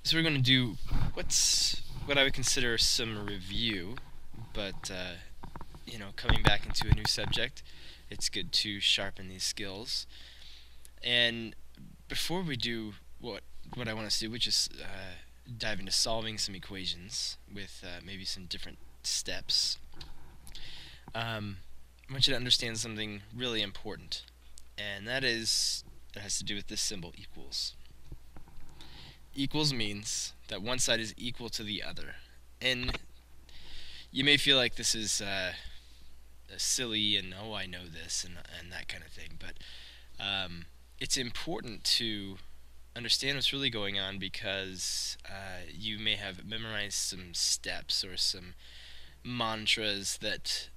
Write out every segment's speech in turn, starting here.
So we're going to do what I would consider some review, but coming back into a new subject, it's good to sharpen these skills. And before we do what I want us to do, which is dive into solving some equations with maybe some different steps. I want you to understand something really important, and that has to do with this symbol equals. Equals means that one side is equal to the other. And you may feel like this is silly and oh, I know this and that kind of thing, but it's important to understand what's really going on because you may have memorized some steps or some mantras that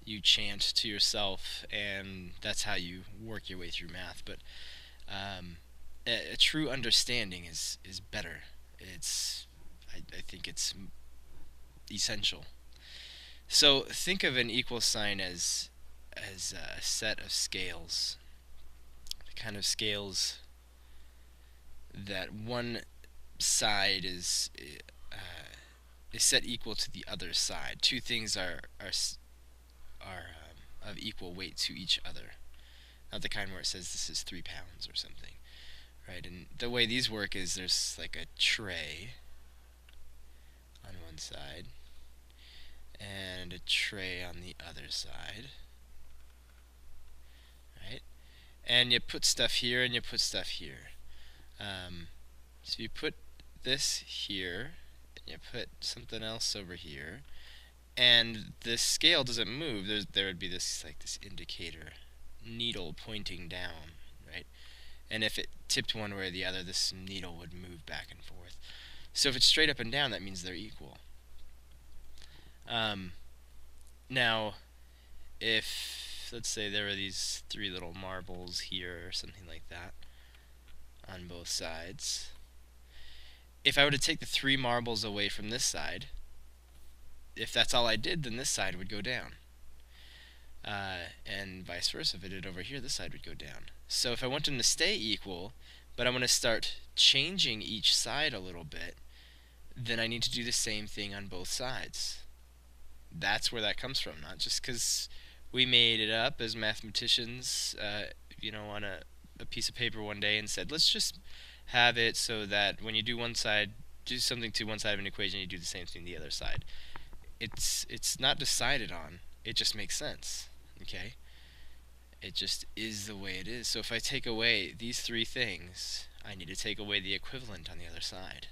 you chant to yourself, and that's how you work your way through math. But a true understanding is better. I think it's essential. So think of an equal sign as a set of scales, the kind of scales that one side is set equal to the other side. Two things are of equal weight to each other. Not the kind where it says this is 3 pounds or something, right? And the way these work is there's like a tray on one side and a tray on the other side, right? And you put stuff here and you put stuff here. So you put this here, and you put something else over here, and the scale doesn't move. There would be this indicator needle pointing down, right? And if it tipped one way or the other, this needle would move back and forth. So if it's straight up and down, that means they're equal. Um, Now, if let's say there are these three little marbles here or something like that on both sides, if I were to take the three marbles away from this side, if that's all I did, then this side would go down. And vice versa. If I did it over here, this side would go down. So if I want them to stay equal, but I want to start changing each side a little bit, then I need to do the same thing on both sides. That's where that comes from, not just because we made it up as mathematicians, on a piece of paper one day and said, let's just have it so that when you do something to one side of an equation, you do the same thing to the other side. It's not decided on. It just makes sense. Okay? It just is the way it is. So if I take away these three things, I need to take away the equivalent on the other side.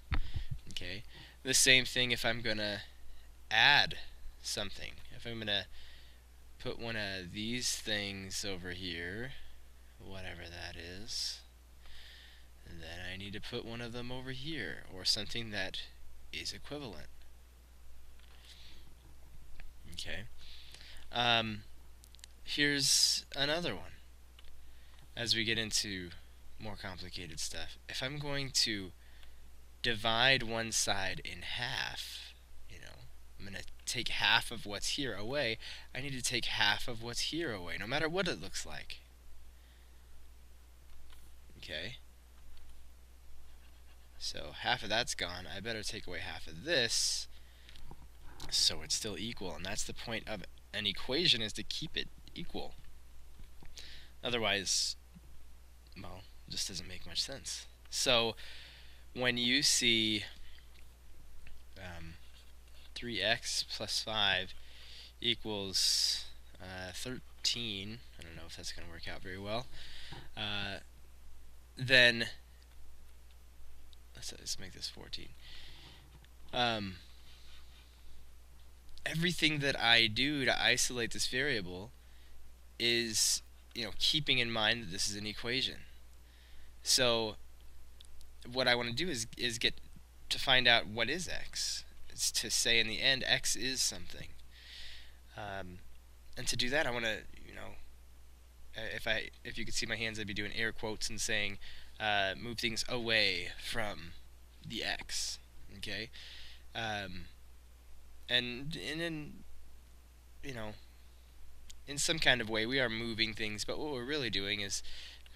Okay? The same thing if I'm going to add something. If I'm going to put one of these things over here, whatever that is, then I need to put one of them over here, or something that is equivalent. Okay? Here's another one. As we get into more complicated stuff, if I'm going to divide one side in half, I'm going to take half of what's here away, I need to take half of what's here away, no matter what it looks like. Okay? So half of that's gone, I better take away half of this so it's still equal, and that's the point of an equation, is to keep it equal. Otherwise, well, it just doesn't make much sense. So when you see 3x plus 5 equals 13, I don't know if that's going to work out very well, then let's make this 14. Everything that I do to isolate this variable is, keeping in mind that this is an equation. So what I want to do is get to find out what is x. It's to say in the end x is something. And to do that, I want to, if you could see my hands, I'd be doing air quotes and saying, move things away from the x. Okay, and in in some kind of way we are moving things, but what we're really doing is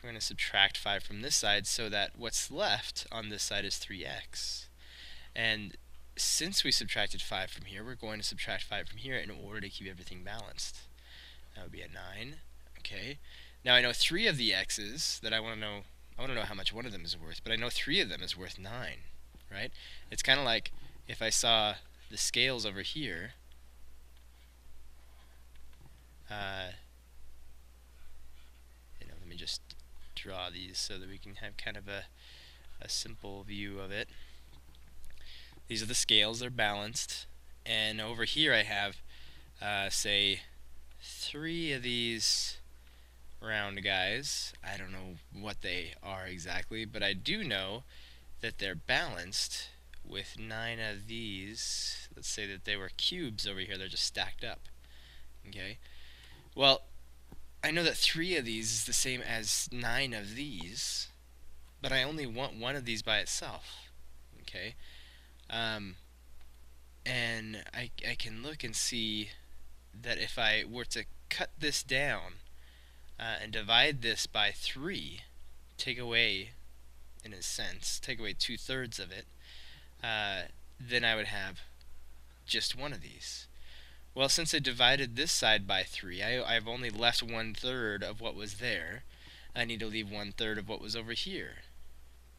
we're going to subtract 5 from this side so that what's left on this side is 3x. And since we subtracted 5 from here, we're going to subtract 5 from here in order to keep everything balanced. That would be a 9. Okay. Now I know 3 of the x's that I want to know. I want to know how much one of them is worth, but I know 3 of them is worth 9, right? It's kind of like if I saw the scales over here, let me just draw these so that we can have kind of a simple view of it. These are the scales, they're balanced, and over here I have, say, 3 of these round guys. I don't know what they are exactly, but I do know that they're balanced with 9 of these. Let's say that they were cubes over here, they're just stacked up. Okay? Well, I know that 3 of these is the same as 9 of these, but I only want one of these by itself. Okay? And I can look and see that if I were to cut this down and divide this by 3, take away, in a sense, take away 2/3 of it, then I would have just one of these. Well, since I divided this side by 3, I've only left 1/3 of what was there. I need to leave 1/3 of what was over here,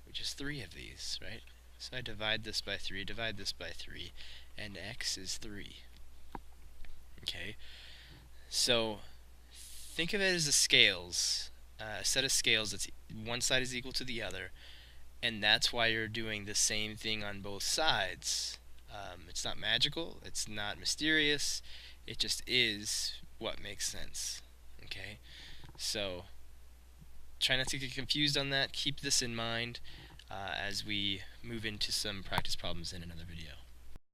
which is 3 of these, right? So I divide this by 3, divide this by 3, and x is 3. Okay, so think of it as a scales, a set of scales that's one side is equal to the other, and that's why you're doing the same thing on both sides. It's not magical, it's not mysterious, it just is what makes sense. Okay, so try not to get confused on that. Keep this in mind as we move into some practice problems in another video.